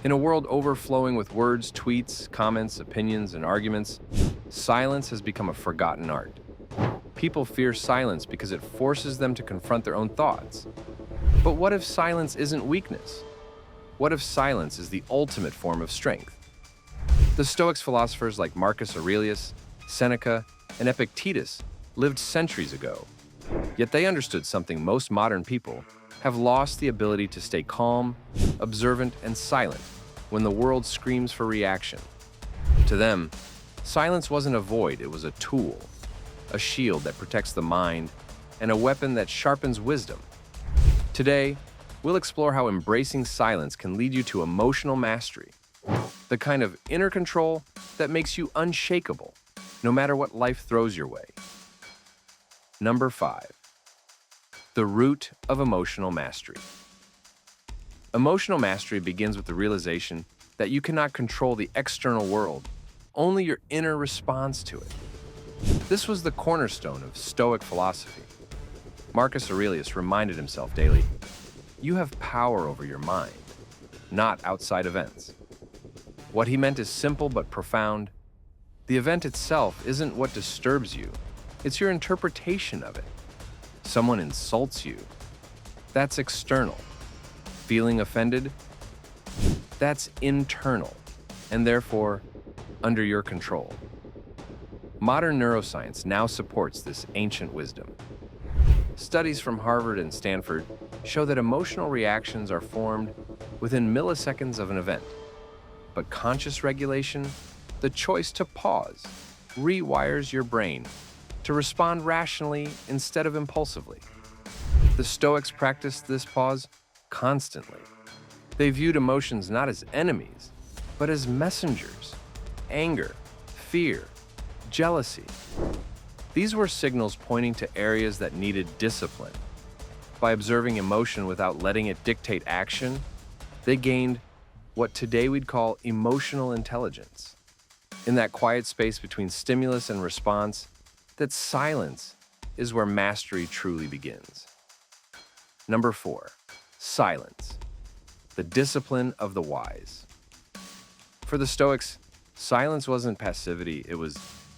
In a world overflowing with words, tweets, comments, opinions, and arguments, silence has become a forgotten art. People fear silence because it forces them to confront their own thoughts. But what if silence isn't weakness? What if silence is the ultimate form of strength? The Stoics philosophers like Marcus Aurelius, Seneca, and Epictetus lived centuries ago. Yet they understood something most modern people have lost: the ability to stay calm, observant, and silent when the world screams for reaction. To them, silence wasn't a void, it was a tool, a shield that protects the mind, and a weapon that sharpens wisdom. Today, we'll explore how embracing silence can lead you to emotional mastery, the kind of inner control that makes you unshakable, no matter what life throws your way. Number 5. The root of emotional mastery. Emotional mastery begins with the realization that you cannot control the external world, only your inner response to it. This was the cornerstone of Stoic philosophy. Marcus Aurelius reminded himself daily, "You have power over your mind, not outside events." What he meant is simple but profound. The event itself isn't what disturbs you, it's your interpretation of it. Someone insults you, that's external. Feeling offended, that's internal, and therefore under your control. Modern neuroscience now supports this ancient wisdom. Studies from Harvard and Stanford show that emotional reactions are formed within milliseconds of an event. But conscious regulation, the choice to pause, rewires your brain to respond rationally instead of impulsively. The Stoics practiced this pause constantly. They viewed emotions not as enemies, but as messengers. Anger, fear, jealousy. These were signals pointing to areas that needed discipline. By observing emotion without letting it dictate action, they gained what today we'd call emotional intelligence. In that quiet space between stimulus and response, that silence is where mastery truly begins. Number 4, silence, the discipline of the wise. For the Stoics, silence wasn't passivity, it was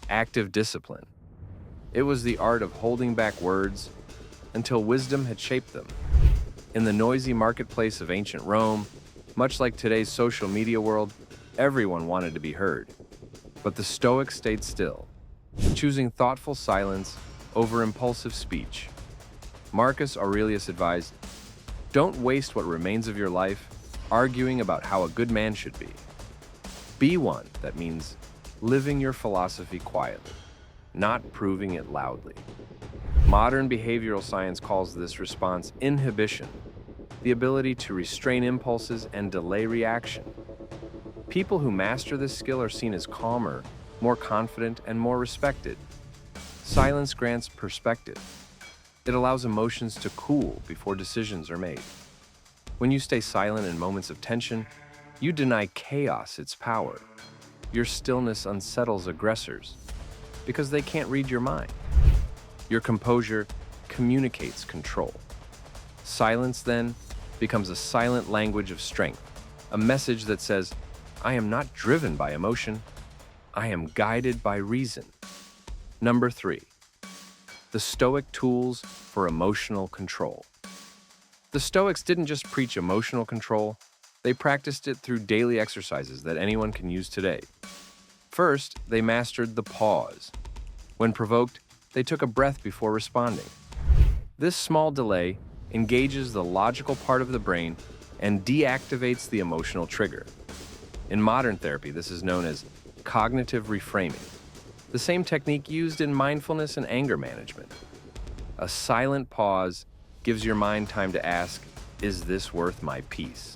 active discipline. It was the art of holding back words until wisdom had shaped them. In the noisy marketplace of ancient Rome, much like today's social media world, everyone wanted to be heard. But the Stoics stayed still, choosing thoughtful silence over impulsive speech. Marcus Aurelius advised, "Don't waste what remains of your life arguing about how a good man should be. Be one that means living your philosophy quietly, not proving it loudly." Modern behavioral science calls this response inhibition, the ability to restrain impulses and delay reaction. People who master this skill are seen as calmer, more confident, and more respected. Silence grants perspective. It allows emotions to cool before decisions are made. When you stay silent in moments of tension, you deny chaos its power. Your stillness unsettles aggressors because they can't read your mind. Your composure communicates control. Silence, then, becomes a silent language of strength, a message that says, "I am not driven by emotion, I am guided by reason." Number 3, the Stoic tools for emotional control. The Stoics didn't just preach emotional control, they practiced it through daily exercises that anyone can use today. First, they mastered the pause. When provoked, they took a breath before responding. This small delay engages the logical part of the brain and deactivates the emotional trigger. In modern therapy, this is known as cognitive reframing, the same technique used in mindfulness and anger management. A silent pause gives your mind time to ask, "Is this worth my peace?"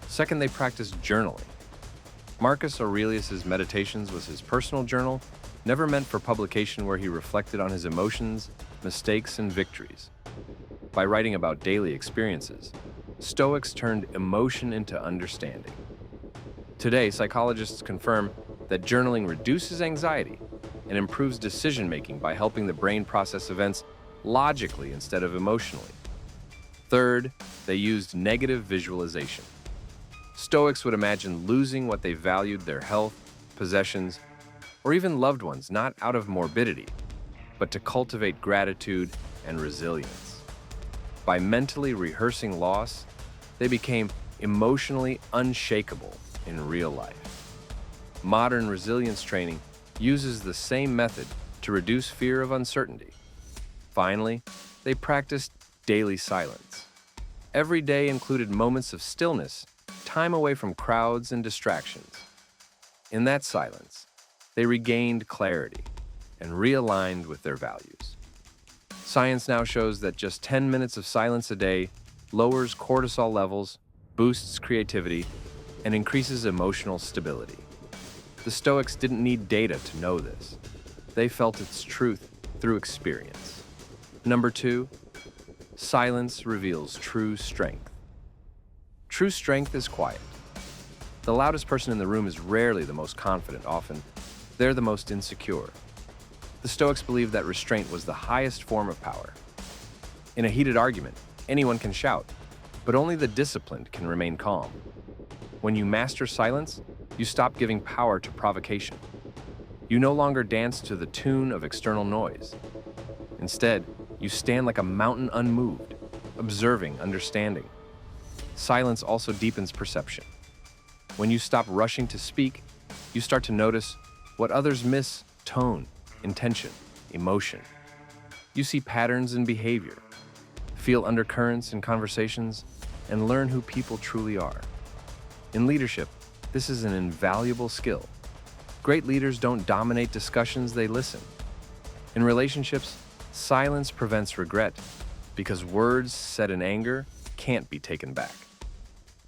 Second, they practiced journaling. Marcus Aurelius's Meditations was his personal journal, never meant for publication, where he reflected on his emotions, mistakes, and victories. By writing about daily experiences, Stoics turned emotion into understanding. Today, psychologists confirm that journaling reduces anxiety and improves decision-making by helping the brain process events logically instead of emotionally. Third, they used negative visualization. Stoics would imagine losing what they valued, their health, possessions, or even loved ones, not out of morbidity, but to cultivate gratitude and resilience. By mentally rehearsing loss, they became emotionally unshakable in real life. Modern resilience training uses the same method to reduce fear of uncertainty. Finally, they practiced daily silence. Every day included moments of stillness, time away from crowds and distractions. In that silence, they regained clarity and realigned with their values. Science now shows that just 10 minutes of silence a day lowers cortisol levels, boosts creativity, and increases emotional stability. The Stoics didn't need data to know this. They felt its truth through experience. Number 2, silence reveals true strength. True strength is quiet. The loudest person in the room is rarely the most confident. Often, they're the most insecure. The Stoics believed that restraint was the highest form of power. In a heated argument, anyone can shout, but only the disciplined can remain calm. When you master silence, you stop giving power to provocation. You no longer dance to the tune of external noise. Instead, you stand like a mountain unmoved, observing, understanding. Silence also deepens perception. When you stop rushing to speak, you start to notice what others miss: tone, intention, emotion. You see patterns in behavior, feel undercurrents in conversations, and learn who people truly are. In leadership, this is an invaluable skill. Great leaders don't dominate discussions, they listen. In relationships, silence prevents regret because words said in anger can't be taken back.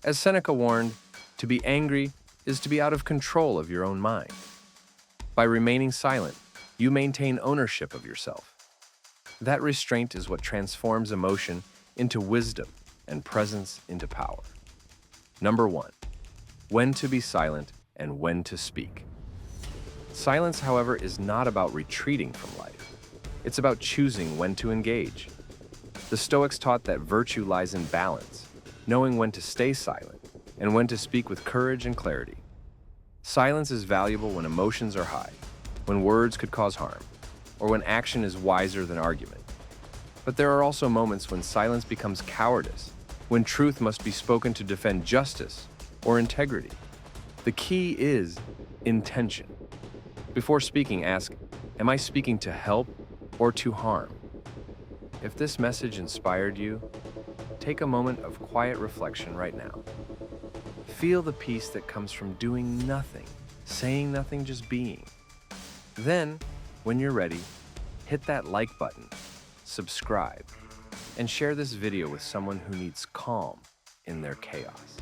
As Seneca warned, to be angry is to be out of control of your own mind. By remaining silent, you maintain ownership of yourself. That restraint is what transforms emotion into wisdom and presence into power. Number 1, when to be silent and when to speak. Silence, however, is not about retreating from life. It's about choosing when to engage. The Stoics taught that virtue lies in balance, knowing when to stay silent and when to speak with courage and clarity. Silence is valuable when emotions are high, when words could cause harm, or when action is wiser than argument. But there are also moments when silence becomes cowardice, when truth must be spoken to defend justice or integrity. The key is intention. Before speaking, ask, am I speaking to help or to harm? If this message inspired you, take a moment of quiet reflection right now. Feel the peace that comes from doing nothing, saying nothing, just being. Then, when you're ready, hit that like button, subscribe, and share this video with someone who needs calm in their chaos.